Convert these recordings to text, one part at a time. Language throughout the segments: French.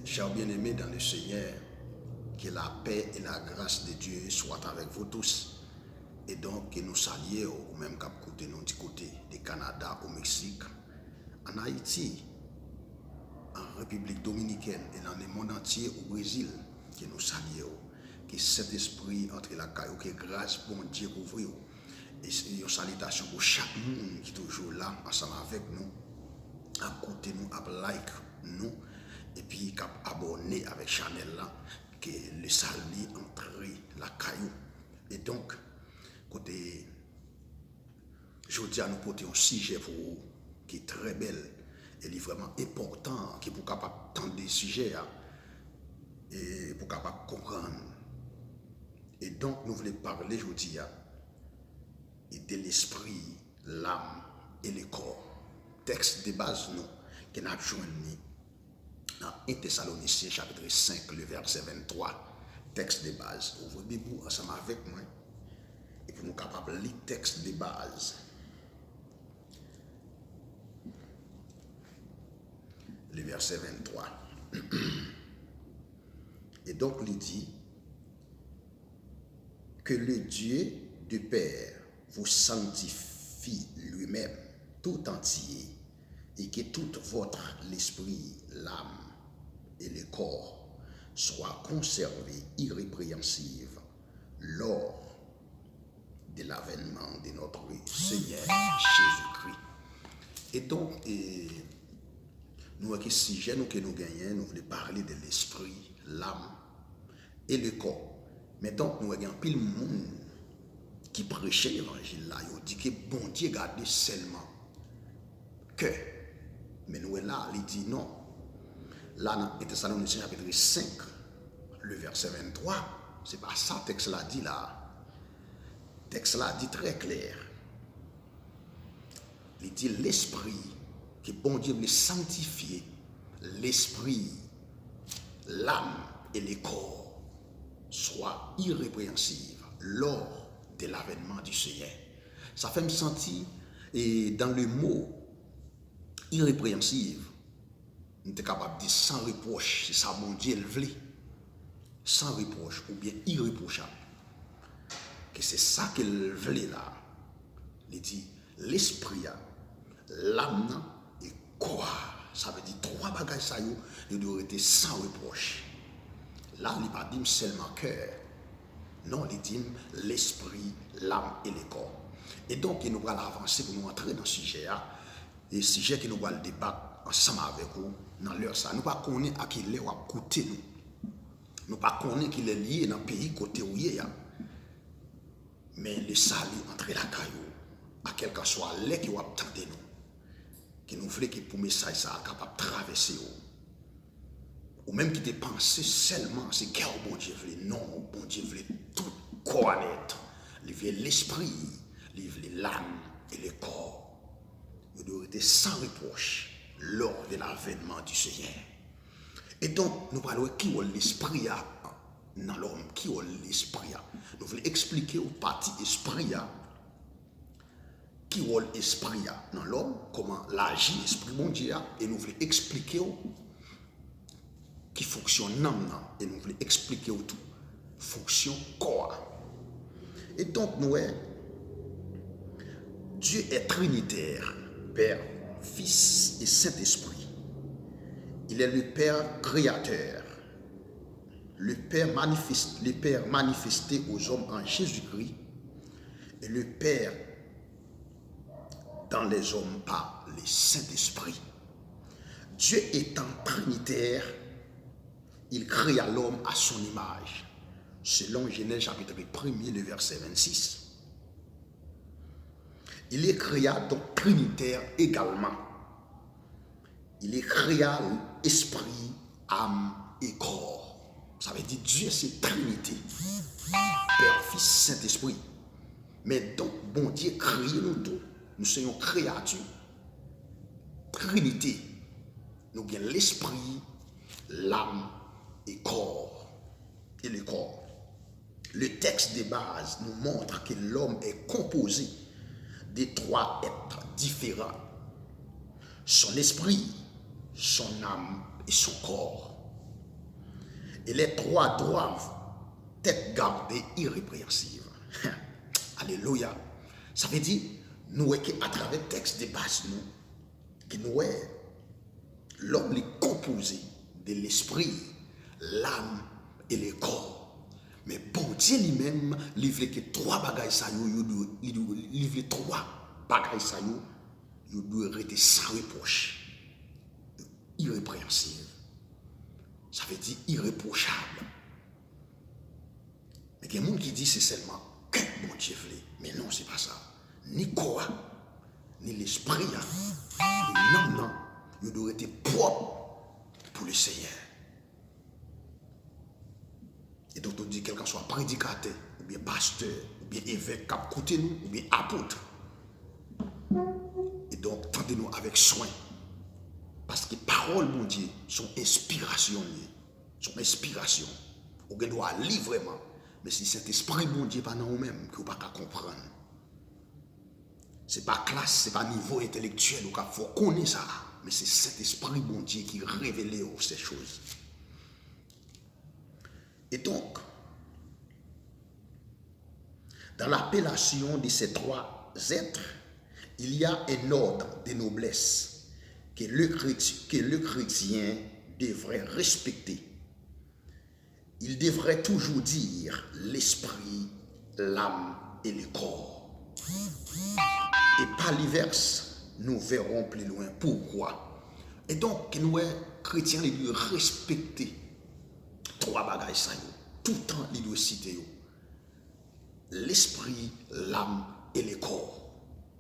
Chers bien-aimés dans le Seigneur, que la paix et la grâce de Dieu soient avec vous tous. Et donc, que nous saluons au même cap côté, nous du côté du Canada, au Mexique, en Haïti, en République dominicaine et dans le monde entier, au Brésil, que nous saluons. Que cet esprit entre la caillou, que grâce, bon Dieu, couvre. Et une salutation pour chaque monde qui est toujours là, ensemble avec nous, à côté nous, à like nous, et puis à abonner avec Chanel là, que le salut entre la caillou. Et donc, côté, je dis à nous porter un sujet pour vous, qui est très belle, et est vraiment important, qui est pour capable tendre des sujets, et pour capable comprendre. Et donc, nous voulons parler, je dis, de l'esprit, l'âme et le corps. Texte de base, nous, que nous avons joint dans 1 Thessaloniciens, chapitre 5, le verset 23. Texte de base. Ouvrez Bible ensemble avec moi. Et pour nous capables de lire texte de base. Le verset 23. Et donc, il dit que le Dieu du Père vous sanctifie lui-même tout entier et que tout votre l'esprit, l'âme et le corps soient conservés irrépréhensibles lors de l'avènement de notre Seigneur Jésus-Christ. Et donc, nous, si nous que nous gagnons, nous voulons parler de l'esprit, l'âme et le corps. Mais donc, nous avons pile monde qui prêchait l'évangile là, il dit que bon Dieu garde seulement que. Mais nous là, il dit non. Là, dans Thessaloniciens chapitre 5, le verset 23, c'est pas ça le texte là dit là. Le texte là dit très clair. Il dit l'esprit, que bon Dieu veut sanctifier, l'esprit, l'âme et le corps soient irrépréhensibles lors de l'avènement du Seigneur. Ça fait me sentir, et dans le mot irrépréhensible, nous sommes capables de dire sans reproche, c'est ça mon Dieu le veut, sans reproche ou bien irréprochable. Que c'est ça qu'il veut là. Il dit l'esprit, l'âme et corps. Ça veut dire trois bagages ça ils doivent être sans reproche. Là, il ne pas dit seulement cœur. Non, il dit l'esprit, l'âme et le corps. Et donc, il nous allons avancer pour nous entrer dans ce sujet. Et ce sujet que nous allons débattre ensemble avec vous dans l'heure ça. Nous ne connaissons pas à qui il est ou à côté nous. Nous ne connaissons pas qu'il est lié dans le pays côté où il est. Mais le salut entre la caillou, à quel que soit l'air qui va attendre nous, qui nous voulait que pour le message ça capable de traverser ou même qui te pensé seulement c'est quel bon Dieu veut. Non, bon Dieu veut tout connaître. Il veut l'esprit, il veut l'âme et le corps. Il doit être sans reproche lors de l'avènement du Seigneur. Et donc, nous parlons qui est l'esprit dans l'homme, qui est l'esprit. Nous voulons expliquer au parti esprit qui est l'esprit dans l'homme, comment l'agit l'esprit bon Dieu, et nous voulons expliquer qui fonctionne non, et nous voulons expliquer tout fonction corps. Et donc nous Dieu est trinitaire, Père, Fils et Saint-Esprit. Il est le Père créateur, le Père manifesté aux hommes en Jésus-Christ et le Père dans les hommes par le Saint-Esprit. Dieu étant trinitaire, il créa l'homme à son image, selon Genèse chapitre 1er, le verset 26. Il est créa donc trinitaire également. Il est créa l'esprit, âme et corps. Ça veut dire Dieu c'est Trinité, Père, Fils, Saint-Esprit. Mais donc, bon Dieu crée nous tous. Nous sommes créatures. Trinité. Nous avons l'esprit, l'âme et corps. Et le corps. Le texte de base nous montre que l'homme est composé de trois êtres différents. Son esprit, son âme et son corps. Et les trois doivent être gardés irrépréhensibles. Alléluia. Ça veut dire, nous, à travers le texte de base, nous, que nous, l'homme est composé de l'esprit, l'âme et le corps. Mais bon Dieu lui-même, il veut que trois bagages, il veut trois bagages, il doit rester sans reproche, irrépréhensible. Ça veut dire irréprochable. Mais il y a des gens qui disent c'est seulement que bon Dieu veut. Mais non, c'est pas ça. Ni quoi, ni l'esprit, non, il doit être propre pour le Seigneur. Et donc on dit quelqu'un soit prédicateur, ou bien pasteur, ou bien évêque, cap côté nous, ou bien apôtre. Et donc tendez-nous avec soin. Parce que paroles, mon Dieu, sont inspiration. Sont inspiration. On doit lire vraiment. Mais si cet esprit, mon Dieu, pas dans nous-mêmes, que vous ne pouvez pas comprendre. Ce n'est pas classe, ce n'est pas niveau intellectuel, il faut connaître ça. Mais c'est cet esprit, mon Dieu, qui révèle ces choses. Et donc, dans l'appellation de ces trois êtres, il y a un ordre de noblesse que le chrétien devrait respecter. Il devrait toujours dire l'esprit, l'âme et le corps. Et par l'inverse, nous verrons plus loin pourquoi. Et donc, nous, chrétiens, nous devons respecter trois bagages. Tout le temps, nous devons citer l'esprit, l'âme et le corps.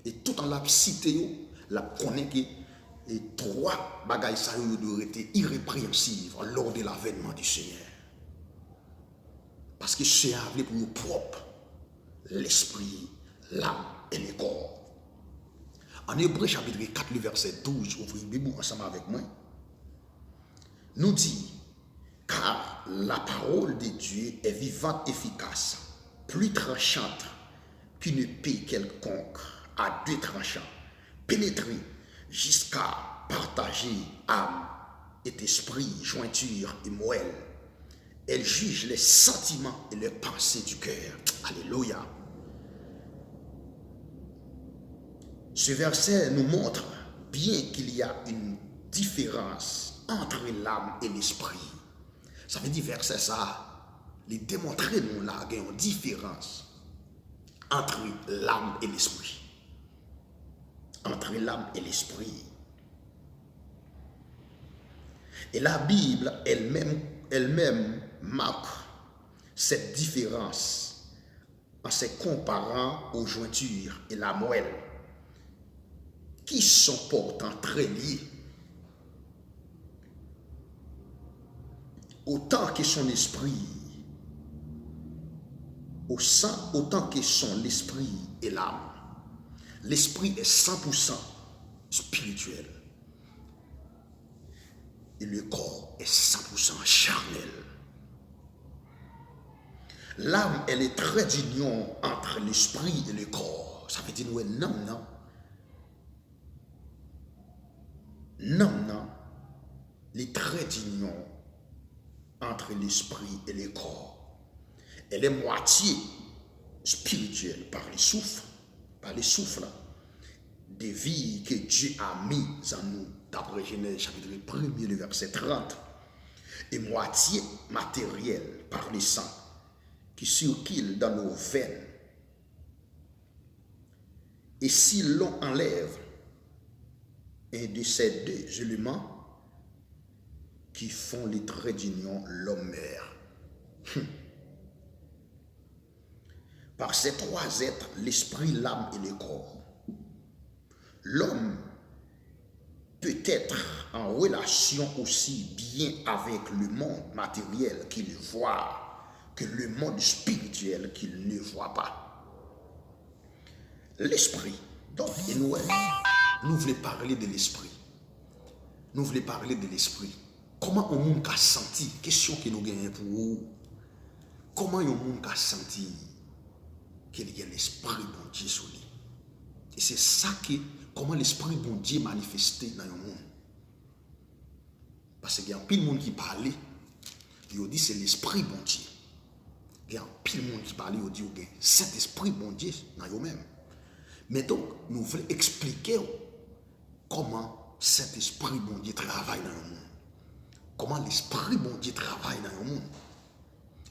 Et tout en la cité, la connaît que les trois bagages doivent être irrépréhensibles lors de l'avènement du Seigneur. Parce que c'est appelé pour nous propre, l'esprit, l'âme et le corps. En Hébreu chapitre 4, le verset 12, ouvrez la Bible ensemble avec moi, nous dit, car la parole de Dieu est vivante, efficace, plus tranchante qu'une épée quelconque à deux tranchants, pénétrer jusqu'à partager âme et esprit, jointure et moelle. Elle juge les sentiments et les pensées du cœur. Alléluia. Ce verset nous montre bien qu'il y a une différence entre l'âme et l'esprit. Ça veut dire verset ça, il démontre nous là qu'il y a une différence entre l'âme et l'esprit. Entre l'âme et l'esprit. Et la Bible elle-même marque cette différence en se comparant aux jointures et la moelle qui sont pourtant très liés. Autant que son esprit, autant que son l'esprit et l'âme. L'esprit est 100% spirituel. Et le corps est 100% charnel. L'âme, elle est très d'union entre l'esprit et le corps. Ça veut dire, ouais, non. Les traits d'union entre l'esprit et le corps. Elle est moitié spirituelle par les souffles de vie que Dieu a mis en nous, d'après Genèse chapitre 1er, le verset 30, et moitié matérielle par le sang qui circule dans nos veines. Et si l'on enlève un de ces deux éléments qui font les traits d'union, l'homme meurt. Par ces trois êtres, l'esprit, l'âme et le corps, l'homme peut être en relation aussi bien avec le monde matériel qu'il voit que le monde spirituel qu'il ne voit pas. L'esprit, donc, et nous voulons parler de l'esprit. Nous voulons parler de l'esprit. Comment on monde a senti, question que nous gagnons pour vous, comment on monde a senti qu'il y a l'esprit bon Dieu sur lui. Et c'est ça que, comment l'esprit bon Dieu manifesté dans le monde. Parce qu'il y a un peu de monde qui parlait, Il dit c'est l'esprit bon Dieu. Il y a un pile monde qui parle, il dit que cet esprit bon Dieu dans eux-mêmes. Mais donc, nous voulons expliquer comment cet esprit bon Dieu travaille dans le monde. Comment l'esprit bon Dieu travaille dans le monde.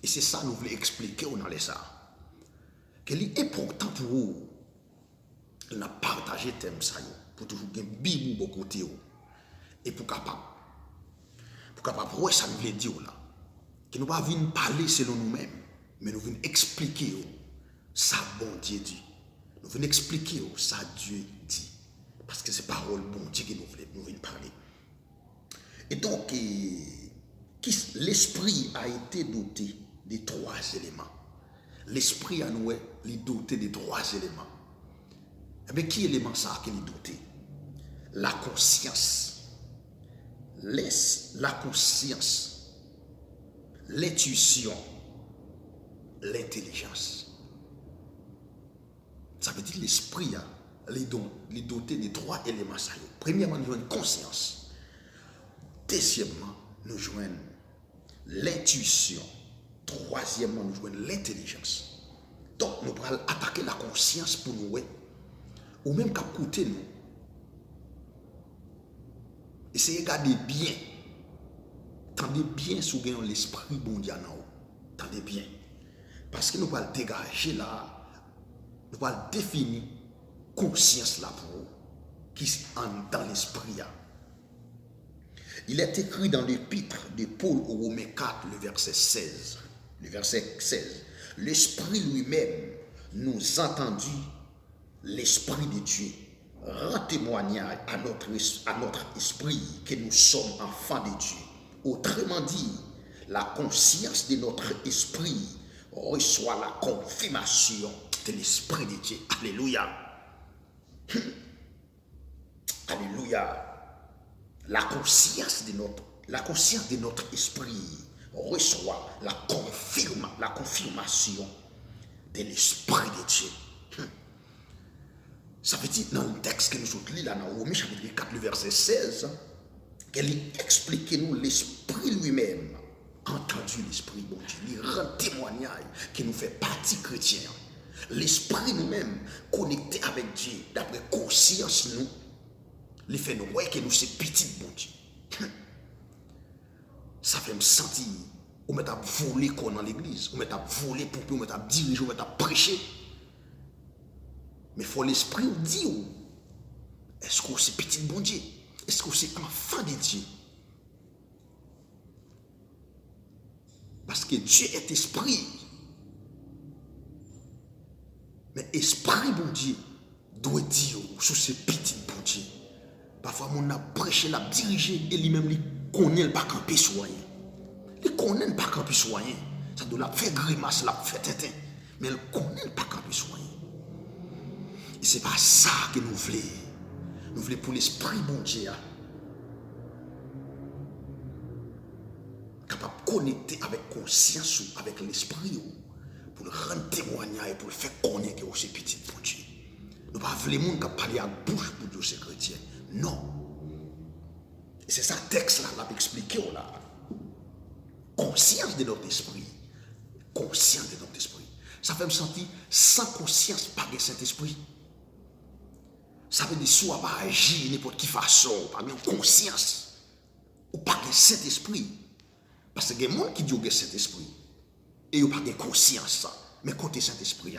Et c'est ça que nous voulons expliquer dans les ça. Qu'il est important pour vous de partager le thème ça, pour toujours gagner Bible au côté. Et pour capable ça nous veut dire là. Que nous ne venons pas parler selon nous-mêmes, mais nous venons expliquer ça bon Dieu dit. Nous venons expliquer ça Dieu dit. Parce que c'est parole bon Dieu que nous venons parler. Et donc, l'esprit a été doté de 3 éléments. L'esprit a nous est doté de 3 éléments. Eh bien, qui élément ça qu'il est doté? La conscience. La conscience, l'intuition, l'intelligence. Ça veut dire l'esprit est doté de 3 éléments. Premièrement, nous jouons une conscience. Deuxièmement, nous jouons l'intuition. Troisièmement, nous jouons l'intelligence. Donc, nous allons attaquer la conscience pour nous, ou même qu'à côté nous. Essayez de garder bien. Tendez bien sous l'esprit bon Dieu. Tendez bien. Parce que nous allons dégager là, nous allons définir conscience là pour vous, qui est dans l'esprit. Il est écrit dans l'épître de Paul aux Romains 4, le verset 16. Le verset 16. L'esprit lui-même nous entendit, l'esprit de Dieu rend témoignage à notre esprit que nous sommes enfants de Dieu. Autrement dit, la conscience de notre esprit reçoit la confirmation de l'esprit de Dieu. Alléluia. Alléluia. La conscience de notre esprit reçoit la confirmation de l'esprit de Dieu. Ça veut dire dans le texte que nous lisons là, dans Romains chapitre 4, le verset 16, qu'elle explique nous l'esprit lui-même, entendu l'esprit bon Dieu, il rend témoignage qui nous fait partie chrétienne. L'esprit nous-mêmes, connecté avec Dieu, d'après conscience nous, il fait nous voir que nous sommes petits bon Dieu. Ça fait me sentir, on m'a volé dans l'église, on m'a volé pour on m'a dirigé, on m'a prêché. Mais il faut l'esprit dire, est-ce que c'est petit bon Dieu? Est-ce que c'est enfant de Dieu? Parce que Dieu est esprit. Mais esprit bon Dieu doit dire sur ce petit bon Dieu. Parfois, on a prêché, l'a dirigé, et lui-même, il connaît pas camper soigné. Il connaît pas camper soigné. Ça doit faire grimace, l'a fait tétin. Mais il connaît pas camper soigné. Et c'est pas ça que nous voulons. Nous voulons pour l'esprit bon Dieu. Capable de connecter avec conscience, avec l'esprit, pour le rendre témoignage et pour le faire connaître que c'est petit bon Dieu. Nous ne voulons pas les gens qui parlent à bouche pour dire que c'est chrétien. Non. Et c'est ça le texte là, l'a expliqué là. Conscience de notre esprit. Conscience de notre esprit. Ça fait me sentir sans conscience, pas de Saint-Esprit. Ça veut dire soit pas agir n'importe quelle façon, pas de conscience, ou pas de Saint-Esprit. Parce que il y a des gens qui disent que Saint-Esprit, et ils n'ont pas de conscience. Mais côté Saint-Esprit,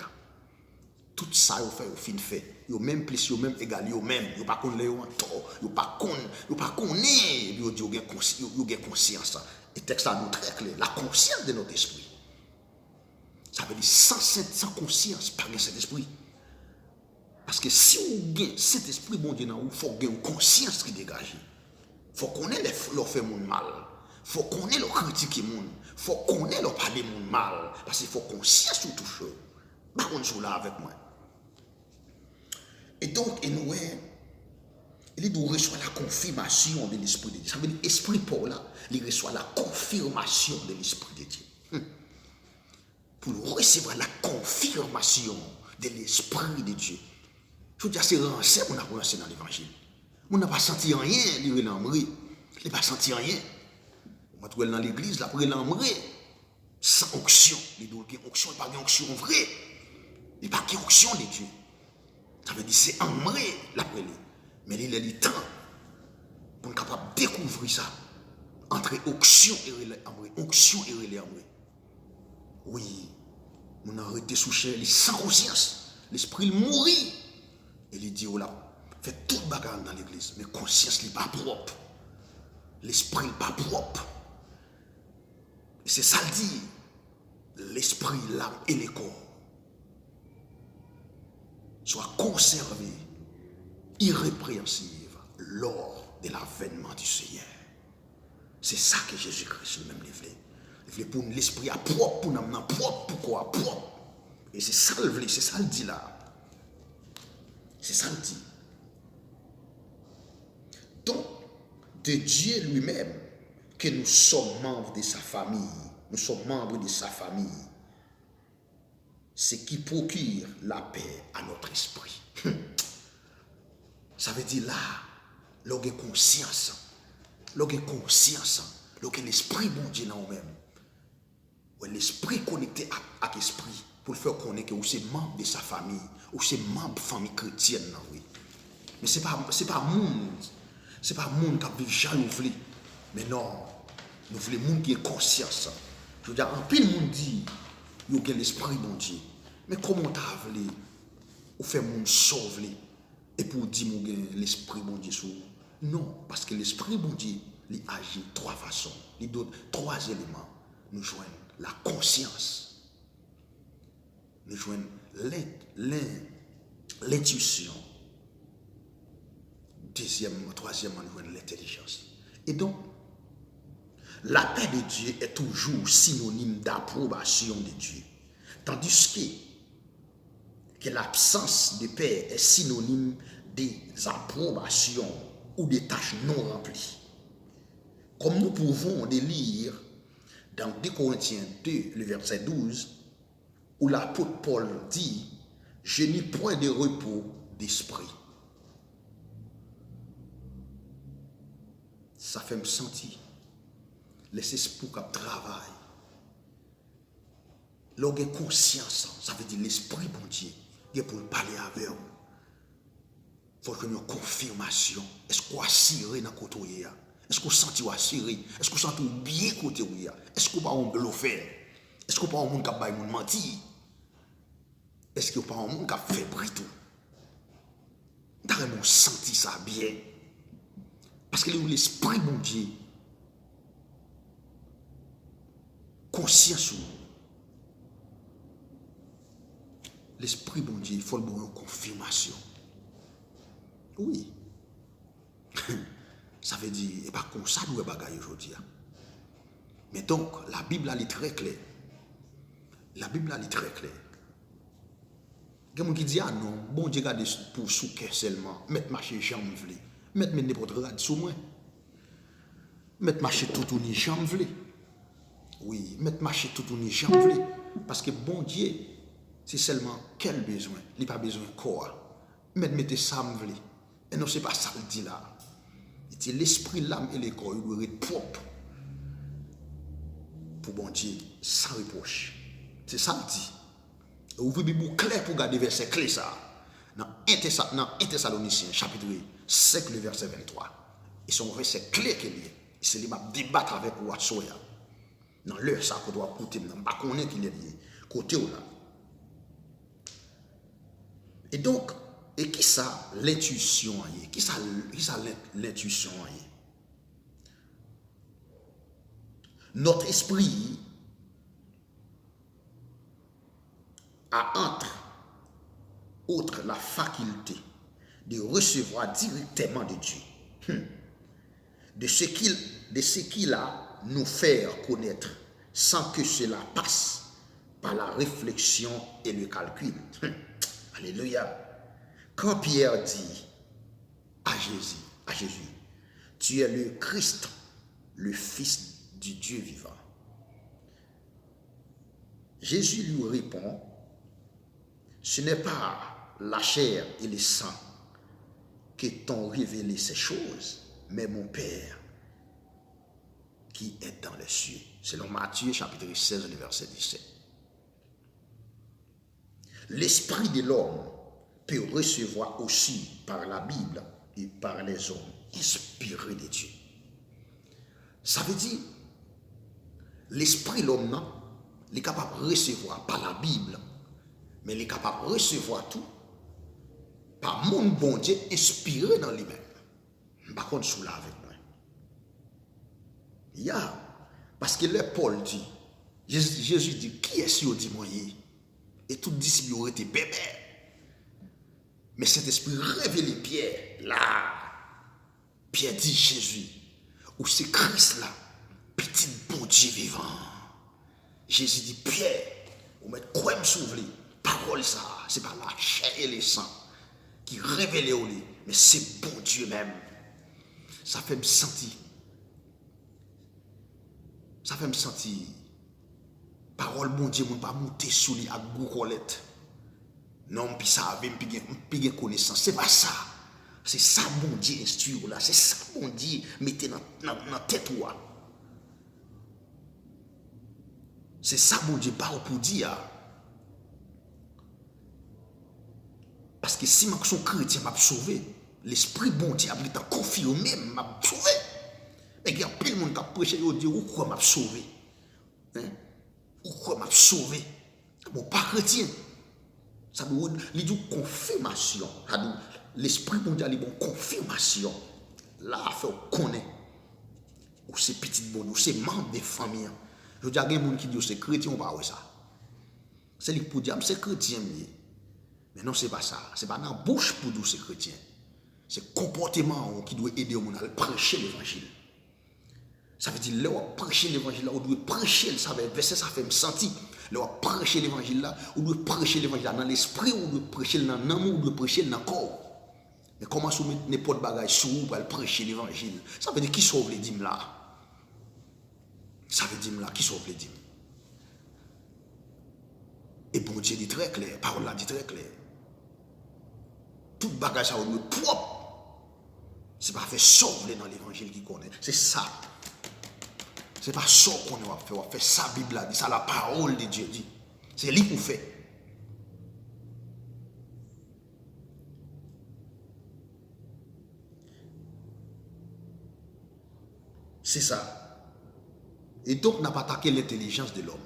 tout ça, ils fait au fin fait. Ils ont même plus, ils ont même égal, ils ont même, ils n'ont pas connu en tort, ils n'ont pas connu, ils ont dit qu'ils ont conscience. Et le texte là nous très clair, la conscience de notre esprit. Ça veut dire sans conscience, pas de Saint-Esprit. Parce que si vous avez cet esprit bon Dieu, il faut avoir une conscience qui dégage. Il faut qu'on ait leur fait mon mal. Il faut qu'on ait leur critiquer mon. Il faut qu'on ait leur parler mon mal. Parce qu'il faut conscience sur tout chose. Par contre, je là avec moi. Et donc, il doit recevoir la confirmation de l'esprit de Dieu. Ça veut dire l'esprit Paul là, il reçoit la confirmation de l'esprit de Dieu. Pour recevoir la confirmation de l'esprit de Dieu. Je veux dire, c'est rancé qu'on a commencé dans l'évangile. On n'a pas senti rien, il n'a pas senti rien. On dans l'église, là, après l'embré, sans onction. Les deux qui onction, pas d'onction vraie. Il n'y a pas d'onction de Dieu. Ça veut dire c'est embré, l'après. Mais il a le temps pour être capable de découvrir ça. Entre onction et relais embré. Onction et relais embré. Oui, on a arrêté sous chair, sans conscience. L'esprit mourit. Et il dit, oh là, fait toute bagarre dans l'église, mais conscience n'est pas propre. L'esprit n'est pas propre. Et c'est ça le dit. L'esprit, l'âme et le corps soient conservés irrépréhensibles lors de l'avènement du Seigneur. C'est ça que Jésus-Christ lui-même voulait. Il voulait pour l'esprit à propre, pour nous propre, pourquoi propre. Et c'est ça le voulait, c'est ça le dit là. C'est ça le dit. Donc, de Dieu lui-même, que nous sommes membres de sa famille, nous sommes membres de sa famille, ce qui procure la paix à notre esprit. Ça veut dire là, l'on a conscience, l'esprit bon Dieu dans nous-mêmes. L'esprit connecté à l'esprit pour le faire connaître que vous êtes membre de sa famille, ou c'est membre de la famille chrétienne. Oui. Mais ce n'est pas monde. Ce n'est pas monde qui vit jaloux. Mais non, nous voulons monde qui ait conscience. Je veux dire, en pile monde dit, il y a l'esprit bon Dieu. Mais comment tu as voulu, ou faire monde sauver, et pour dire qu'il y a l'esprit bon Dieu sur non, parce que l'esprit bon Dieu, il agit de trois façons. Il donne trois éléments. Nous joignons la conscience, nous joignons l'intuition, troisièmement, nous joignons l'intelligence. Et donc, la paix de Dieu est toujours synonyme d'approbation de Dieu. Tandis que l'absence de paix est synonyme des approbations ou des tâches non remplies. Comme nous pouvons le lire dans 2 Corinthiens 2, le verset 12, où l'apôtre Paul dit « Je n'ai point de repos d'esprit ». Ça fait me sentir l'esprit qui travaille. Lorsque conscience, ça veut dire l'esprit bon Dieu, il est pour parler avec vous. Il faut que nous ayons confirmation. Est-ce qu'on a assuré dans le côté? Est-ce qu'on sent assuré? Est-ce qu'on sent bien côté? Est-ce qu'on pas un bluffé? Est-ce qu'on pas un monde qui a menti? Est-ce qu'on pas un monde qui a fait brito? Nous avons senti ça bien. Parce que l'esprit bon Dieu, conscience, l'esprit bon Dieu, il faut le bon confirmation. Oui. Ça veut dire, et pas comme ça nous bagaille aujourd'hui. Mais donc, la Bible elle est très claire. La Bible elle est très claire. Il y a des gens qui disent, ah non, bon Dieu garde pour souquer seulement, mettre marcher jambe vlé, mettre n'importe quoi sous moi. Mettre marcher tout ou ni jambe vlé. Oui, mettre marcher tout ou ni jambe vlé. Parce que bon Dieu, c'est seulement quel besoin? Il n'y a pas besoin de corps. Mettez ça vlé. Et non, ce n'est pas ça qu'il dit là. Il dit l'esprit, l'âme et le corps, ils doivent être propres. Pour bon Dieu, sans reproche. C'est ça qu'il dit. Et ouvrez la Bible clair pour garder verset clé ça. Dans 1 Thessaloniciens, chapitre 5, le verset 23. Et son verset clé qu'il est. C'est lui qui débattre avec vous à Soya. Dans l'heure, ça qu'on doit écouter, dans pas qu'on est qu'il est lié. Côté là. Et donc, et qui ça l'intuition? Qui ça l'intuition? Notre esprit a entre autres la faculté de recevoir directement de Dieu, de ce qu'il a nous faire connaître sans que cela passe par la réflexion et le calcul. Alléluia. Quand Pierre dit à Jésus, tu es le Christ, le Fils du Dieu vivant. Jésus lui répond, ce n'est pas la chair et le sang qui t'ont révélé ces choses, mais mon Père qui est dans les cieux. Selon Matthieu chapitre 16, le verset 17. L'esprit de l'homme peut recevoir aussi par la Bible et par les hommes inspirés de Dieu. Ça veut dire, l'esprit de l'homme, il est capable de recevoir par la Bible, mais il est capable de recevoir tout par mon bon Dieu inspiré dans lui-même. Par contre, sous là avec moi. Parce que le Paul dit, Jésus dit, qui est-ce qui dit moi? Et tout disciples ont été bébés. Mais cet esprit révèle Pierre. Là, Pierre dit Jésus, ou c'est Christ là, petit bon Dieu vivant. Jésus dit Pierre, vous mettez quoi me s'ouvrir? Parole ça, c'est pas la chair et le sang qui révèle au lit, mais c'est bon Dieu même. Ça fait me sentir. Ça fait me sentir. Parole bon Dieu, mon pas monter sous lui à goukolette. Non, puis ça avait une connaissance. C'est pas ça. C'est ça bon Dieu instruit là. C'est ça bon Dieu mettez dans tête ou. C'est ça bon Dieu pas pour dire. Parce que si je suis chrétien, je vais sauver. L'esprit bon Dieu a confirmé, je vais sauver. Mais il y a plein de monde qui a prêché et dit pourquoi je vais sauver. Pourquoi je vais sauver? Bon, pas chrétien. Ça doit dire confirmation. L'esprit bon Dieu a une confirmation. Là, il faut connaître. Ou c'est petit bon, ou c'est membre de famille. Je dis à des gens qui disent c'est chrétien, on va voir ça. C'est lui pour dire c'est chrétien. Mais non, ce n'est pas ça. Ce n'est pas dans la bouche pour dire c'est chrétien. C'est le comportement qui doit aider au monde à prêcher l'évangile. Ça veut dire, là, on prêcher l'évangile, là, on doit prêcher, ça veut verset, ça fait me sentir. Là, on prêcher l'évangile, là, on doit prêcher l'évangile dans l'esprit, on doit prêcher dans l'amour, on doit prêcher dans le corps. Mais comment se mettre n'importe bagage sur vous pour prêcher l'évangile? Ça veut dire qui sauve les dîmes là? Ça veut dire là, qui sauve les dîmes? Et bon Dieu dit très clair, parole là dit très clair. Tout bagage ça, on doit propre. C'est pas faire sauver dans l'évangile qui connaît. C'est ça. C'est pas ça qu'on va faire. On va faire ça, la Bible dit, ça la parole de Dieu dit. C'est lui qui fait. C'est ça. Et donc, on n'a pas attaqué l'intelligence de l'homme.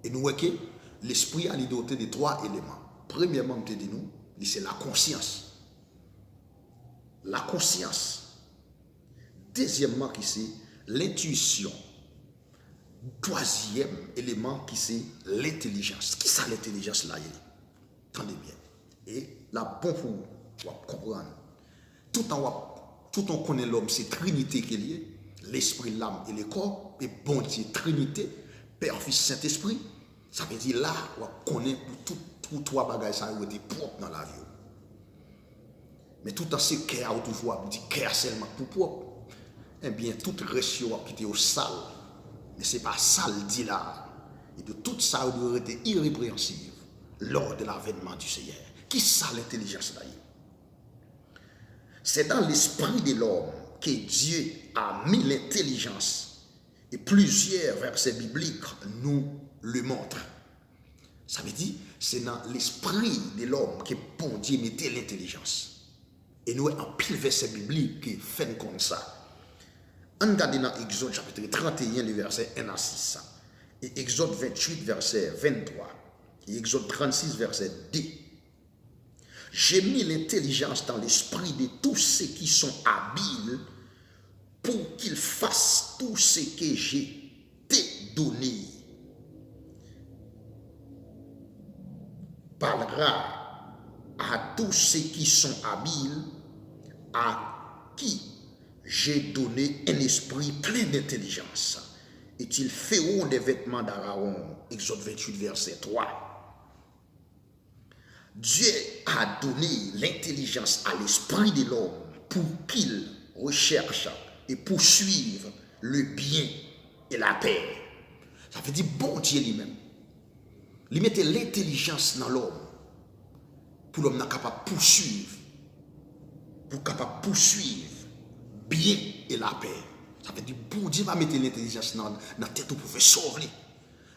Et nous voyons que l'esprit a doté de 3 éléments. Premièrement, nous dit nous, c'est la conscience. La conscience. Deuxièmement, c'est l'intuition. Troisième élément qui c'est l'intelligence. Qui ça l'intelligence là? Attendez bien. Et là, bon pour comprendre. Tout en connaît l'homme, c'est Trinité qui est liée. L'esprit, l'âme et le corps. Et bon Dieu, Trinité, Père, Fils, Saint-Esprit. Ça veut dire là, on connaît tout 3 bagages ça ont été propres dans la vie. Mais tout en ce cœur, toujours, on dit cœur seulement pour propre. Eh bien, tout reste qui était au sale. Mais ce n'est pas ça le dit là. Et de tout ça, il doit être irrépréhensible lors de l'avènement du Seigneur. Qui ça l'intelligence là? C'est dans l'esprit de l'homme que Dieu a mis l'intelligence. Et plusieurs versets bibliques nous le montrent. Ça veut dire, c'est dans l'esprit de l'homme que bon Dieu mettait l'intelligence. Et nous, en pile verset biblique qui fait comme ça. On regarde dans Exode chapitre 31, le verset 1 à 6. Et Exode 28, verset 23. Et Exode 36, verset 2. J'ai mis l'intelligence dans l'esprit de tous ceux qui sont habiles pour qu'ils fassent tout ce que j'ai t'ai donné. Parlera à tous ceux qui sont habiles, à qui j'ai donné un esprit plein d'intelligence. Et ils feront des vêtements d'Aaron. Exode 28, verset 3. Dieu a donné l'intelligence à l'esprit de l'homme pour qu'il recherche et poursuive le bien et la paix. Ça veut dire bon Dieu lui-même. Il mettait l'intelligence dans l'homme pour l'homme capable de poursuivre. Pour capable de poursuivre bien et la paix. Ça veut dire, bon Dieu va mettre l'intelligence dans la tête pour faire sauver.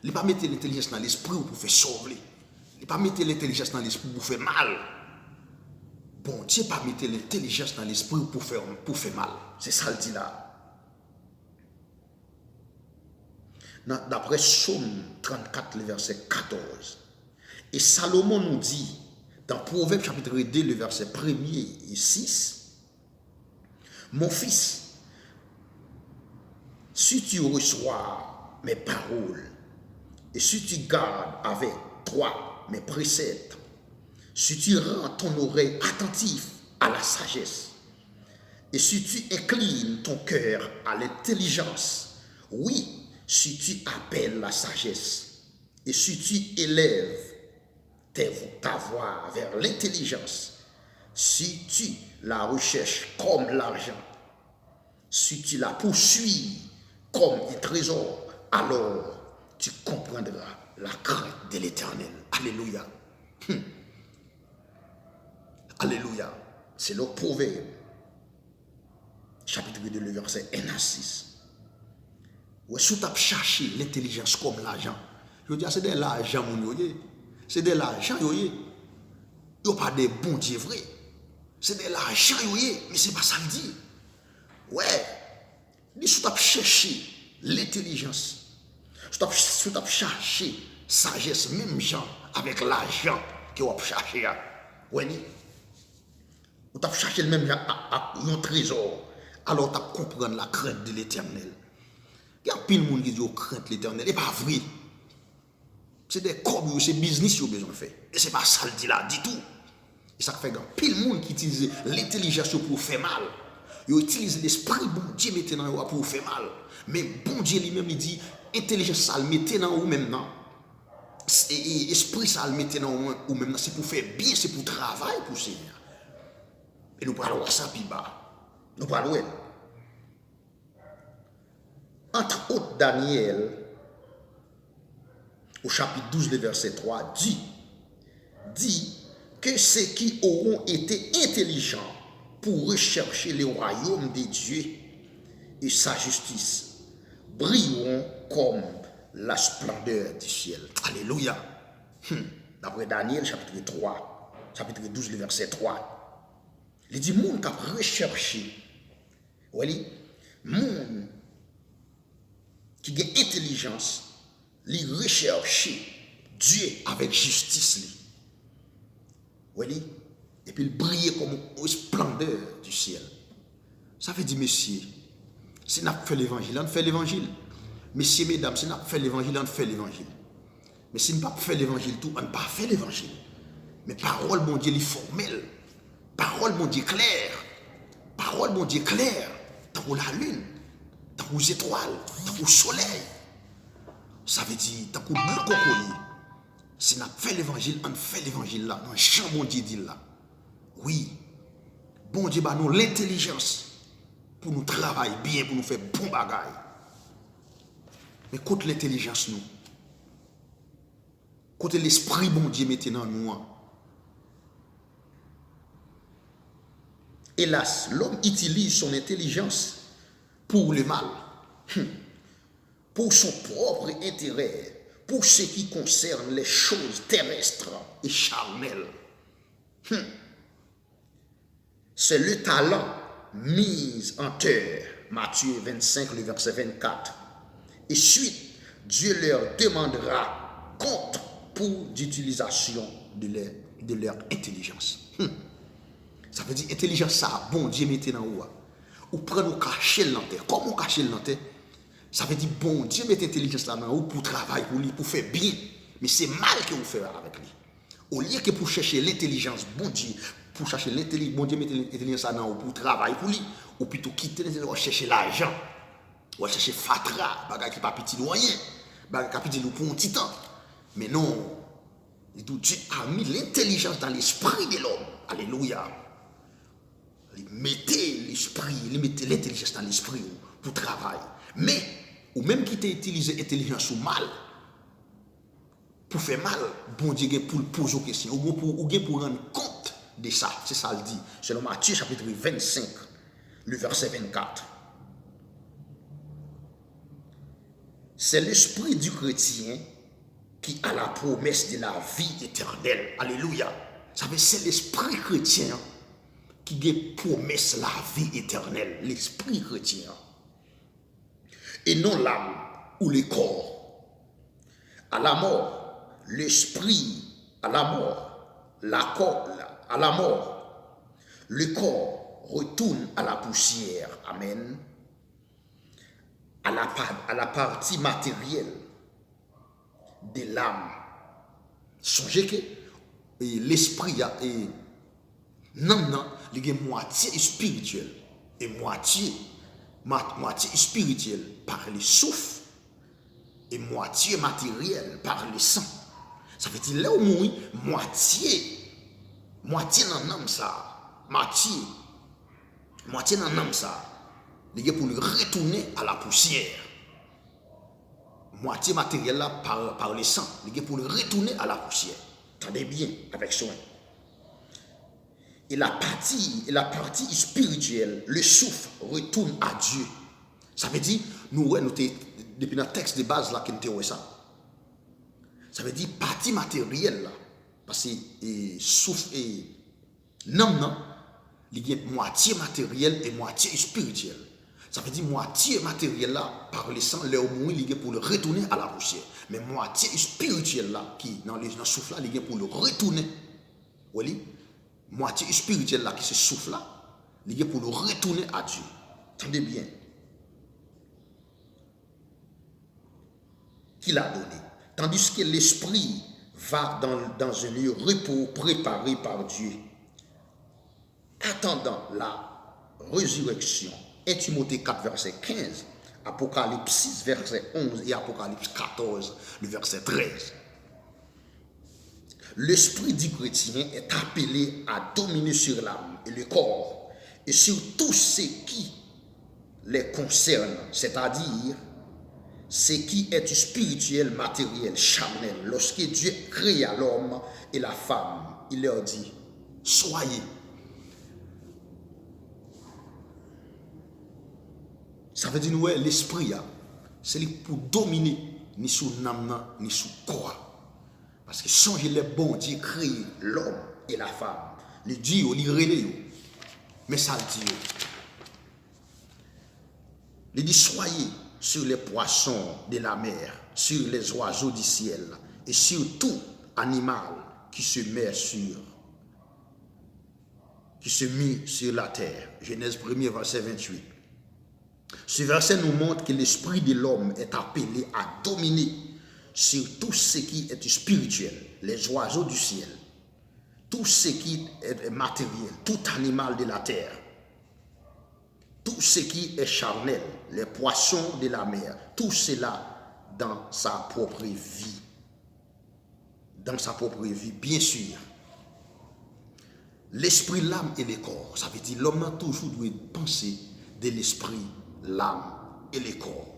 Il ne va pas mettre l'intelligence dans l'esprit pour faire sauver. Il ne va pas mettre l'intelligence dans l'esprit pour faire mal. Bon Dieu ne va pas mettre l'intelligence dans l'esprit pour faire mal. C'est ça le dit là. D'après Psaume 34, le verset 14. Et Salomon nous dit, dans Proverbe chapitre 2, le verset 1er et 6, mon fils, si tu reçois mes paroles, et si tu gardes avec toi mes préceptes, si tu rends ton oreille attentive à la sagesse, et si tu inclines ton cœur à l'intelligence, oui, si tu appelles la sagesse, et si tu élèves ta voix vers l'intelligence, si tu la recherches comme l'argent, si tu la poursuis comme un trésor, alors tu comprendras la crainte de l'Éternel. Alléluia. Alléluia. C'est le Proverbe, chapitre 2, le verset 1 à 6. Ouais, si tu as cherché l'intelligence comme l'argent, je veux dire, c'est de l'argent, c'est de l'argent, il n'y a pas de bon Dieu vrai. C'est de l'argent, mais ce n'est pas ça le dit. Ouais, si tu as cherché l'intelligence, si tu as cherché sagesse, même gens avec l'argent que tu as cherché, ouais, tu as cherché le même un trésor, alors tu as comprendre la crainte de l'Éternel. Il y a plein de monde qui dit crainte l'Éternel, et pas vrai. C'est des corps, c'est business qu'ils ont besoin de faire. Et ce n'est pas ça le dit là, du tout. Et ça fait plein de monde qui utilise l'intelligence pour faire mal. Ils utilisent l'esprit, bon Dieu mettez dans eux pour faire mal. Mais bon Dieu lui-même, il dit, intelligence ça le mettez dans vous même. Et esprit ça le mettez dans vous même. C'est pour faire bien, c'est pour travailler pour Seigneur. Et nous parlons de ça, puis bas. Nous parlons. Entre autres, Daniel, au chapitre 12, le verset 3, dit que ceux qui auront été intelligents pour rechercher le royaume de Dieu et sa justice brilleront comme la splendeur du ciel. Alléluia. D'après Daniel, chapitre 3, chapitre 12, le verset 3, il dit, monde qui a recherché, oui, monde qui a intelligence, il recherche Dieu avec justice. Oui, et puis il brille comme une splendeur du ciel. Ça veut dire, messieurs, si nous fait l'évangile, on fait l'évangile. Messieurs, mesdames, si nous fait l'évangile, on fait l'évangile. Mais si nous ne pas fait l'évangile tout, on ne pas fait l'évangile. Mais parole, mon Dieu, est formelle. Parole, mon Dieu, claire. Parole, mon Dieu, claire. Dans la lune, dans les étoiles, dans le soleil. Ça veut dire, dans le cocoyer. Si nous fait l'évangile, on fait l'évangile là. Dans le champ, mon Dieu dit là. Oui. Bon Dieu, nous l'intelligence pour nous travailler bien, pour nous faire bon bagaille. Mais côté l'intelligence, nous. Côté l'esprit, bon Dieu, maintenant, nous. Hélas, l'homme utilise son intelligence pour le mal, pour son propre intérêt, pour ce qui concerne les choses terrestres et charnelles. C'est le talent mis en terre, Matthieu 25, le verset 24. Et suite, Dieu leur demandera compte pour l'utilisation de leur intelligence. Ça veut dire intelligence, ça, bon Dieu mettez dans vous. Ou prendre ou cacher l'antenne. Comment cacher l'antenne? Ça veut dire bon Dieu mettez intelligence là dans vous pour travailler, pour lui, pour faire bien. Mais c'est mal que vous faites avec lui. Au lieu que pour chercher l'intelligence, bon Dieu, pour chercher l'intelligence, bon Dieu mettez l'intelligence là dans vous pour travailler pour lui, ou plutôt quitter l'intelligence, chercher l'argent, ou chercher fatra, bagage qui pas petit moyen, bagage qui petit pour un petit temps. Mais non, Dieu a mis l'intelligence dans l'esprit de l'homme. Alléluia. Il mettait l'esprit, il mettait l'intelligence dans l'esprit pour travailler. Mais, ou même qui t'a utilisé l'intelligence ou mal, pour faire mal, bon Dieu, pour poser des questions, ou pour rendre compte de ça. C'est ça le dit. Selon Matthieu chapitre 25, le verset 24. c'est l'esprit du chrétien qui a la promesse de la vie éternelle. Alléluia. Ça veut dire c'est l'esprit chrétien qui a promesse la vie éternelle. L'esprit chrétien. Et non l'âme ou le corps. À la mort, l'esprit à la mort, à la mort, le corps retourne à la poussière. Amen. À la partie matérielle de l'âme. Songez que l'esprit a non, il y a moitié spirituel et moitié spirituel par le souffle et moitié matériel par le sang. Ça veut dire là au moins moitié dans l'âme ça, moitié dans l'âme ça. Il est pour le retourner à la poussière. Moitié matériel là par le sang. Il est pour le retourner à la poussière. Attendez bien avec soin. Et la partie spirituelle, le souffle retourne à Dieu. Ça veut dire, nous depuis notre texte de base là, qui nous ça. Ça veut dire partie matérielle là. Parce que souffle et non, il y a moitié matériel et moitié spirituel. Ça veut dire moitié matériel là, par le sang, là au moins, il est pour le retourner à la poussière. Mais moitié spirituel là, qui dans le souffle là, il est pour le retourner. Oui, moitié spirituel là, qui se souffle là, il est pour le retourner à Dieu. Attendez bien. Qu'il a donné. Tandis que l'esprit va dans un lieu repos préparé par Dieu, attendant la résurrection. 1 Timothée 4, verset 15, Apocalypse 6, verset 11 et Apocalypse 14, le verset 13. L'esprit du chrétien est appelé à dominer sur l'âme et le corps et sur tout ce qui les concerne, c'est-à-dire ce qui est spirituel, matériel, charnel. Lorsque Dieu créa l'homme et la femme, il leur dit, soyez. Ça veut dire que l'esprit, c'est pour dominer ni sur l'âme, ni sur le corps. Parce que songez le bon Dieu créé l'homme et la femme. Le Dieu, il relève. Mais ça le dit. Il dit, soyez sur les poissons de la mer, sur les oiseaux du ciel, et sur tout animal qui se met sur la terre. Genèse 1er, verset 28. Ce verset nous montre que l'esprit de l'homme est appelé à dominer sur tout ce qui est spirituel, les oiseaux du ciel, tout ce qui est matériel, tout animal de la terre, tout ce qui est charnel, les poissons de la mer, tout cela dans sa propre vie. Dans sa propre vie, bien sûr. L'esprit, l'âme et le corps, ça veut dire l'homme a toujours dû penser de l'esprit, l'âme et le corps.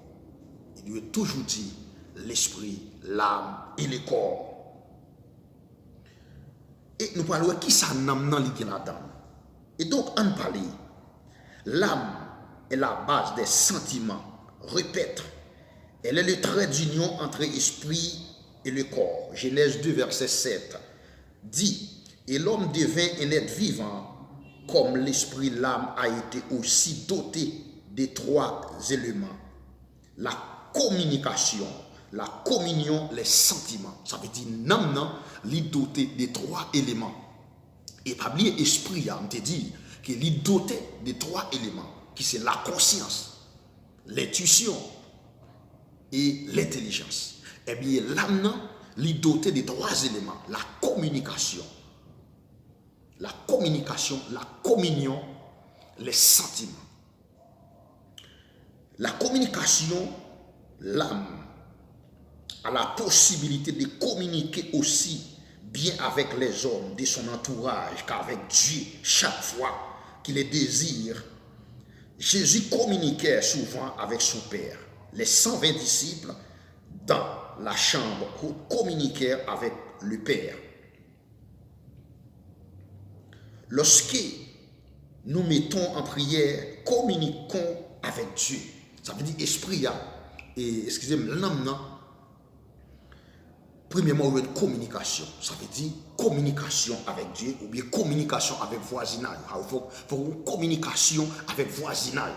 Il doit toujours dire l'esprit, l'âme et le corps. Et nous parlons qui ça n'amène là-dedans. Et donc, on parle, l'âme est la base des sentiments. Répète, elle est le trait d'union entre l'esprit et le corps. Genèse 2, verset 7 dit, et l'homme devint un être vivant, comme l'esprit, l'âme a été aussi doté des trois éléments. La communication, la communion, les sentiments. Ça veut dire, non, il doté des trois éléments. Et pas oublier esprit, on te dit qu'il est doté des trois éléments, qui c'est la conscience, l'intuition et l'intelligence. Eh bien, l'âme, il est doté des trois éléments. La communication, la communion, les sentiments. La communication, l'âme a la possibilité de communiquer aussi bien avec les hommes de son entourage qu'avec Dieu chaque fois qu'il les désire. Jésus communiquait souvent avec son Père. Les 120 disciples dans la chambre communiquaient avec le Père. Lorsque nous mettons en prière, communiquons avec Dieu. Ça veut dire esprit et excusez-moi, l'âme, non. Premièrement, il y a une communication. Ça veut dire communication avec Dieu ou bien communication avec voisinage. Il faut une communication avec voisinage.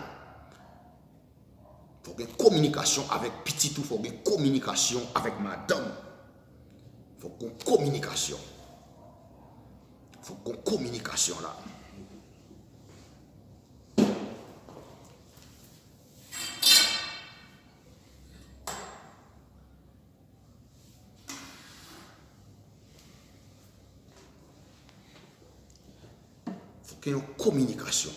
Il faut une communication avec petit ou il faut une communication avec madame. Il faut une communication. Il faut une communication là. Qu'il y ait une communication.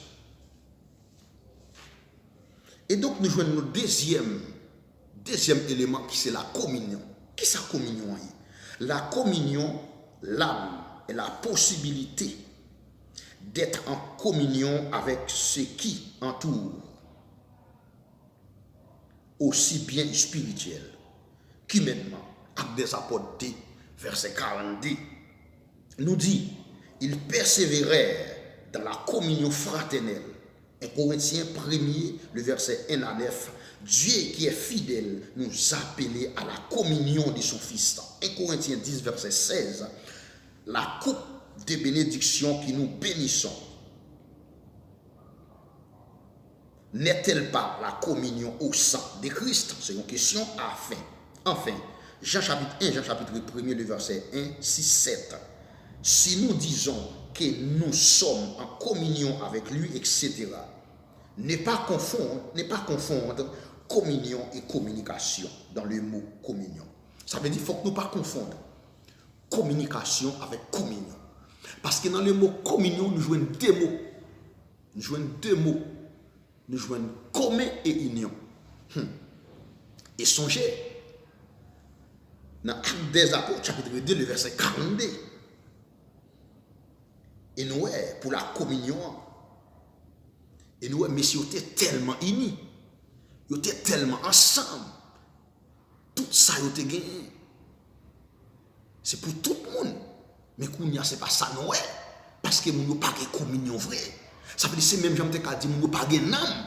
Et donc, nous jouons notre deuxième élément qui c'est la communion. Qui c'est la communion? La communion, l'âme, est la possibilité d'être en communion avec ce qui entoure, aussi bien spirituel qu'humainement. Actes des Apôtres, verset 42, nous dit, ils persévérèrent dans la communion fraternelle. 1 Corinthiens 1er, le verset 1 à 9. Dieu qui est fidèle nous appelait à la communion de son Fils. 1 Corinthiens 10, verset 16. La coupe de bénédiction que nous bénissons n'est-elle pas la communion au sang de Christ? C'est une question. Enfin, Jean chapitre 1, le verset 1, 6, 7. Si nous disons que nous sommes en communion avec lui, etc., ne pas confondre communion et communication dans le mot communion. Ça veut dire qu'il faut que nous ne pas confondre communication avec communion. Parce que dans le mot communion, nous jouons deux mots. Nous jouons commun et union. Et songez, dans Actes des Apôtres, chapitre 2, le verset 42, et nous, pour la communion, et nous, messieurs, étaient tellement unis, ils étaient tellement ensemble, tout ça, ils étaient gagné. C'est pour tout le monde. Mais ce n'est pas ça, nous, parce que nous n'avons pas de communion vraie. Ça veut dire que c'est même, j'aime te dire, nous n'avons pas de âme.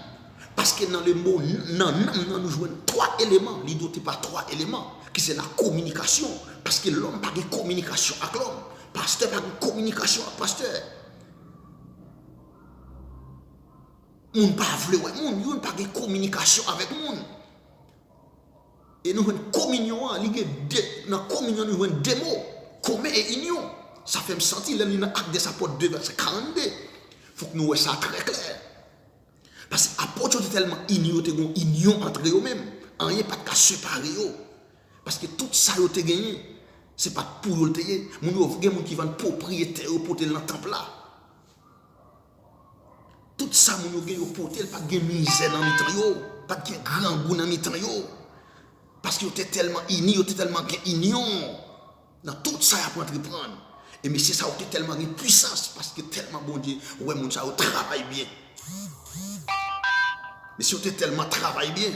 Parce que dans le mot nan, nous jouons trois éléments. L'idée n'est pas trois éléments, qui c'est la communication. Parce que l'homme n'a pas de communication avec l'homme. Pasteur n'a pas de communication avec pasteur. Moun pas vle ouais, moun n'a pas de communication avec moun. Et nous avons une communion, dans la communion nous avons deux mots, commun et union. Ça fait me sentir, là, dans l'acte des Apôtres 2, verset 42. Il faut que nous voyons ça très clair. Parce que les apôtres sont tellement unis, ils ont une union entre eux-mêmes. Il n'y a pas de cas séparé. Parce que tout ça, ils ont gagné. Ce n'est pas pour eux. Il y a des gens qui vendent propriétaire pour dans le temple là. Tout ça, ils ont gagné pour eux. Pas de misère dans le temps. Pas de grand goût dans le temps. Parce qu'ils étaient tellement unis, ils étaient tellement union. Dans tout ça, il faut entreprendre. Et mais c'est ça, ils ont tellement de puissance. Parce que tellement bon Dieu, ouais, mon ça travaille bien. Mais si vous tellement travaillé bien,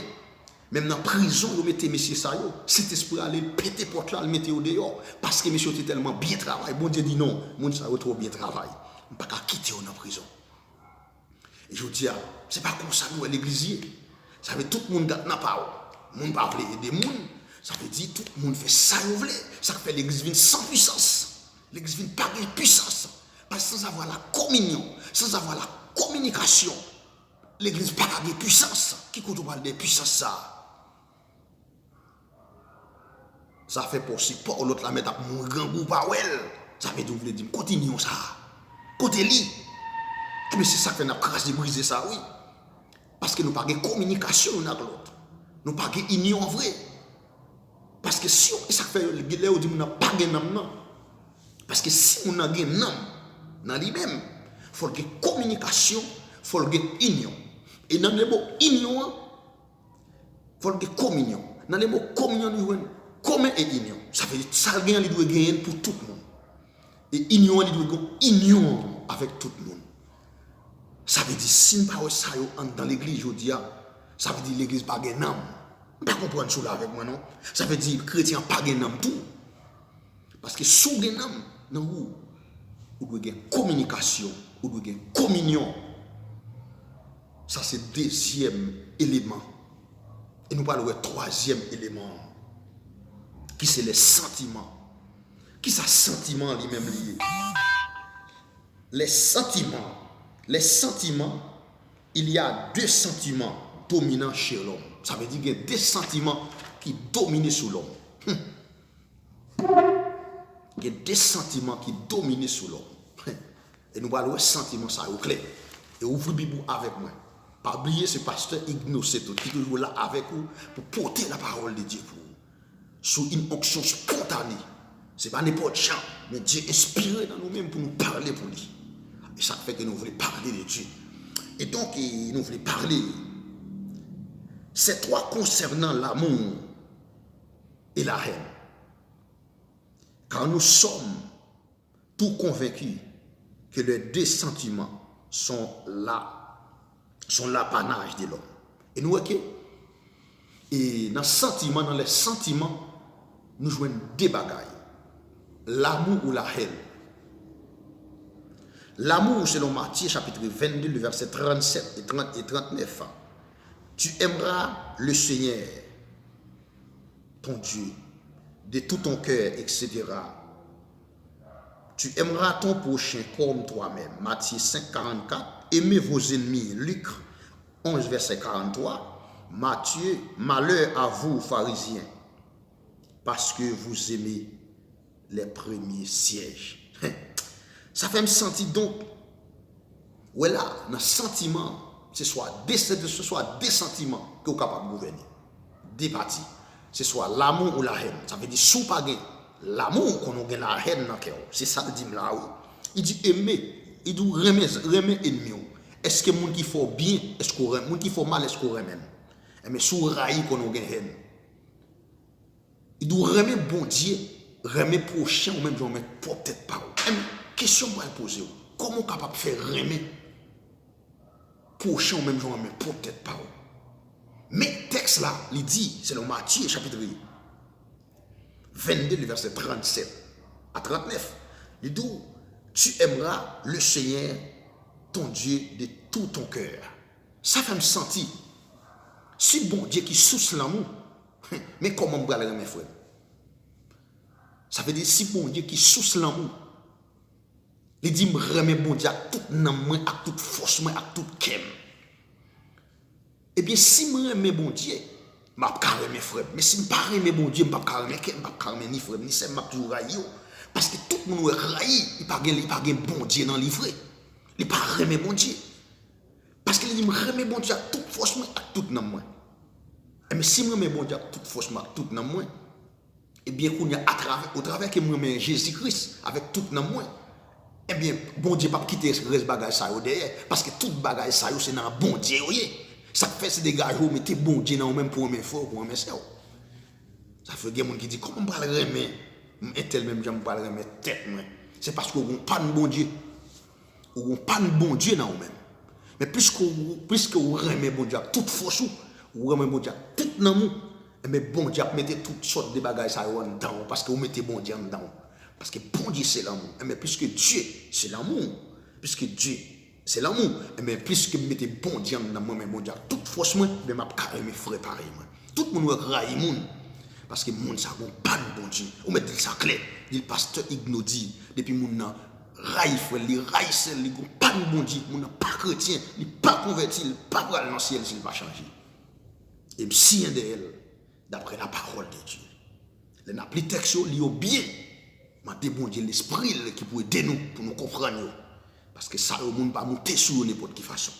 même dans la prison, vous mettez monsieur ça, cet esprit aller péter porte là, le mettez au dehors. Parce que monsieur était tellement bien travaillé. Bon Dieu dit non, mon ça trop bien travaillé. On ne peut pas quitter dans la prison. Et je vous dis, ce n'est pas comme ça nous à l'église. Ça veut dire tout le monde n'a pas. Le monde va appeler des gens. Ça veut dire tout le monde fait ça, vous voulez. Ça fait l'église vient sans puissance. L'église vient pas de puissance. Parce que sans avoir la communion, sans avoir la communication, l'église n'a pas de puissance. Qui compte parler de puissance ça? Ça fait pour si pour l'autre la mettre à mon grand goût pas well. Ça veut dire, vous voulez dire, continuons ça. Côté lit. Mais c'est ça que nous avons crasé, brisé ça, oui. Parce que nous n'avons pas de communication l'un avec l'autre. Nous n'avons pas de union vraie. Parce que si on ça fait le dit nous n'avons pas de nom. Parce que si on a un nom dans lui-même, il faut que communication, il faut que union. Et dans le mot union, il faut que communion. Dans le mot communion, nous avons commun et union. Ça veut dire que ça doit gagner pour tout le monde. Et union, il doit gagner union avec tout le monde. Ça veut dire si nous ne sommes pas dans l'église, je dis, ça veut dire l'église n'a pas de nom. Vous ne comprenez pas cela avec moi, non? Ça veut dire que les chrétiens n'ont pas de nom tout. Parce que sous les noms, vous devez gagner communication, vous devez gagner communion. Ça, c'est le deuxième élément. Et nous parlons du troisième élément, qui c'est les sentiments. Qui ça sentiment lui-même lié? Les sentiments, il y a deux sentiments dominants chez l'homme. Ça veut dire qu'il y a des sentiments qui dominent sur l'homme. Il y a des sentiments qui dominent sur l'homme. Et nous parlons de sentiments, ça au clair. Et ouvrez la Bible avec moi. Pas oublier ce pasteur Ignace qui est toujours là avec vous pour porter la parole de Dieu pour vous. Sous une onction spontanée. Ce n'est pas n'importe quoi, mais Dieu inspiré dans nous-mêmes pour nous parler pour lui. Et ça fait que nous voulons parler de Dieu. Et donc, nous voulons parler. Ces trois concernant l'amour et la haine. Car nous sommes tous convaincus que les deux sentiments sont l'apanage de l'homme. Et nous, ok? Et dans les sentiments, nous jouons deux bagailles. L'amour ou la haine. L'amour, selon Matthieu chapitre 22, le verset 37 et 39. Tu aimeras le Seigneur, ton Dieu, de tout ton cœur, etc. Tu aimeras ton prochain comme toi-même. Matthieu 5, 44. Aimez vos ennemis. Luc 11, verset 43. Matthieu, malheur à vous, pharisiens, parce que vous aimez les premiers sièges. Ça fait me sentir donc, voilà, dans le sentiment, ce soit des sentiments que vous êtes capable de gouverner. Des parties. Ce soit l'amour ou la haine. Ça veut dire, sous pas l'amour qu'on a la haine dans le cœur. C'est ça le dit là. Il dit aimer. Il dit remet ennemi. Est-ce que les gens qui font bien, est-ce qu'on remet? Les gens qui font mal, est-ce qu'on remet? Mais sous raï qu'on a la haine. Il dit remet bon Dieu, remet prochain ou même j'en mets peut-être pas. Question moi poser. Comment capable de faire remet prochain ou même j'en mets peut-être pas. Mais texte là, il dit, c'est le Matthieu chapitre 22, le verset 37 à 39. Il dit, tu aimeras le Seigneur, ton Dieu, de tout ton cœur. Ça fait me sentir, si bon Dieu qui sousse l'amour, mais comment on va le remettre, frère? Ça veut dire, si bon Dieu qui sousse l'amour, il dit, me remet bon Dieu à toute nan, à toute force, à toute kem. Eh bien, si je remets bon Dieu, je ne vais pas remettre frère. Mais si je ne remets pas bon Dieu, je ne vais pas remettre kem, je ne vais pas remettre ni frère, ni c'est je vais toujours railler. Parce que tout le monde est raillé, il n'y a pas de bon Dieu dans le livre. Il n'y a pas remettre bon Dieu. Parce qu'il dit, je remets bon Dieu à toute force, à toute nan. Mais si je remets bon Dieu à toute force, à toute nan, eh bien, au travers que je remets Jésus-Christ avec toute nan, eh bien, bon Dieu ne va pas quitter ce bagage ça derrière. Parce que tout bagage ça, c'est dans bon Dieu. Ça fait c'est des gars qui mettent bon Dieu dans même pour mes frères, pour mes soeurs. Ça fait des gens qui disent, comment on va le remettre? Et tel même, je ne vais pas le remettre tête. C'est parce qu'on n'a pas de bon Dieu. On n'a pas de bon Dieu dans nous-mêmes. Mais puisque vous remet bon Dieu à toute force, vous remet bon Dieu à tout dans nous, mais bon Dieu mettez toutes sortes de bagages ça dedans. Parce que vous mettez bon Dieu dedans. Parce que bon Dieu c'est l'amour. Mais puisque Dieu c'est l'amour, puisque Dieu c'est l'amour, mais puisque vous mettez bon Dieu dans moi, mais bon Dieu, toute force, je vais me faire pareil. Tout le monde raille moun. Parce que le monde, ça n'a pas de bon Dieu. Vous mettez ça clair. Le pasteur Ignace dit, depuis le monde, raille frère, il raille celle, il n'a pas de bon Dieu, il n'est pas chrétien, il n'est pas converti, il n'est pas pour aller dans le ciel s'il ne va pas changer. Et si un de elle, d'après la parole de Dieu, les applis textes, ils ont bien, mais bon Dieu, l'esprit qui peut aider nous pour nous comprendre. Parce que ça, le monde ne va pas monter sur n'importe quelle façon.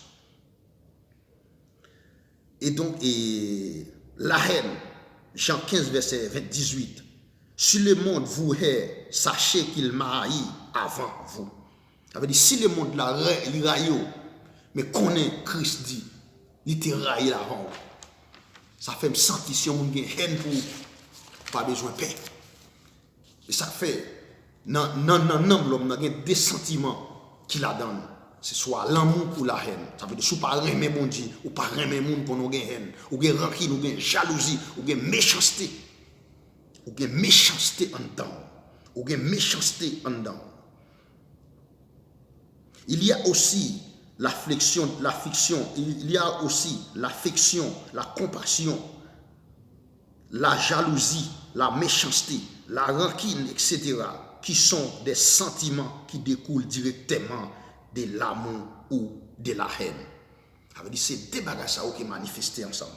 Et donc, la haine, Jean 15, verset 18. Si le monde vous hait, sachez qu'il m'a haï avant vous. Ça veut dire, si le monde l'a haï, mais connaît Christ dit, il te haï avant. Ça fait me sentir si on a une haine pour pas besoin de paix. Et ça fait, non, l'homme a des sentiments qui la donne. C'est soit l'amour ou la haine. Ça veut dire, si vous ne pas aimer mon Dieu, ou pas aimer le monde pour nous gagner haine, ou gagner rancune, ou gagner jalousie, ou gagner méchanceté. Ou gagner méchanceté en dedans. Ou gagner méchanceté en dedans. Il y a aussi l'affliction, il y a aussi l'affection, la compassion, la jalousie, la méchanceté, la rancune, etc., qui sont des sentiments qui découlent directement de l'amour ou de la haine. Ça veut dire c'est deux bagages qui manifestent ensemble.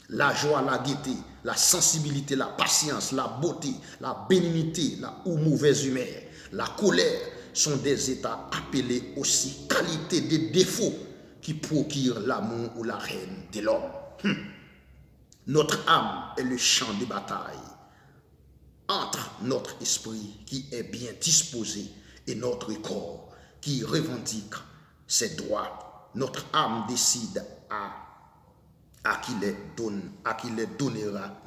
La joie, la gaieté, la sensibilité, la patience, la beauté, la bénignité, la ou mauvaise humeur, la colère sont des états appelés aussi qualités de défauts qui procurent l'amour ou la haine de l'homme. Notre âme est le champ de bataille entre notre esprit qui est bien disposé et notre corps qui revendique ses droits. Notre âme décide à qui les donnera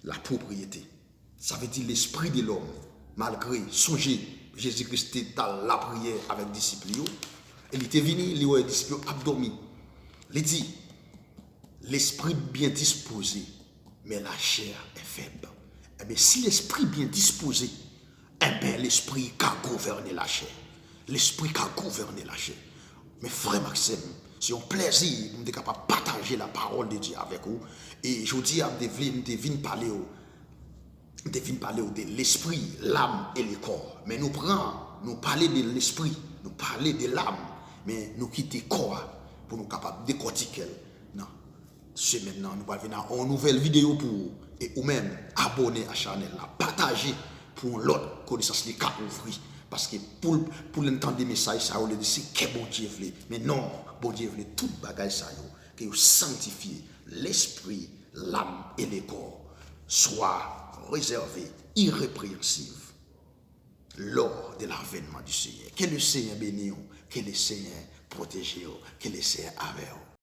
la propriété. Ça veut dire l'esprit de l'homme, malgré songer Jésus-Christ était dans la prière avec les disciples. Il était venu, les disciples abdominaux. Il dit, l'esprit bien disposé, mais la chair est faible. Eh bien, si l'esprit bien disposé, eh bien, l'esprit qui a gouverné la chair. L'esprit qui a gouverné la chair. Mais frère Maxime, c'est un plaisir de capable partager la parole de Dieu avec vous. Et je vous dis, je viens parler de l'esprit, l'âme et le corps. Mais nous parler de l'esprit, nous parler de l'âme, mais nous quitter le corps pour nous capables de décortiquer. Non. C'est maintenant, nous allons venir en nouvelle vidéo pour vous. Et ou même abonner à la chaîne, partager pour l'autre connaissance qui a ouvert. Parce que pour l'entendre des messages, ça veut dire c'est que bon Dieu veut. Mais non, bon Dieu veut tout bagage ça que vous sanctifiez l'esprit, l'âme et le corps soient réservés, irrépréhensibles lors de l'avènement du Seigneur. Que le Seigneur bénisse, que le Seigneur protège, que le Seigneur avec vous.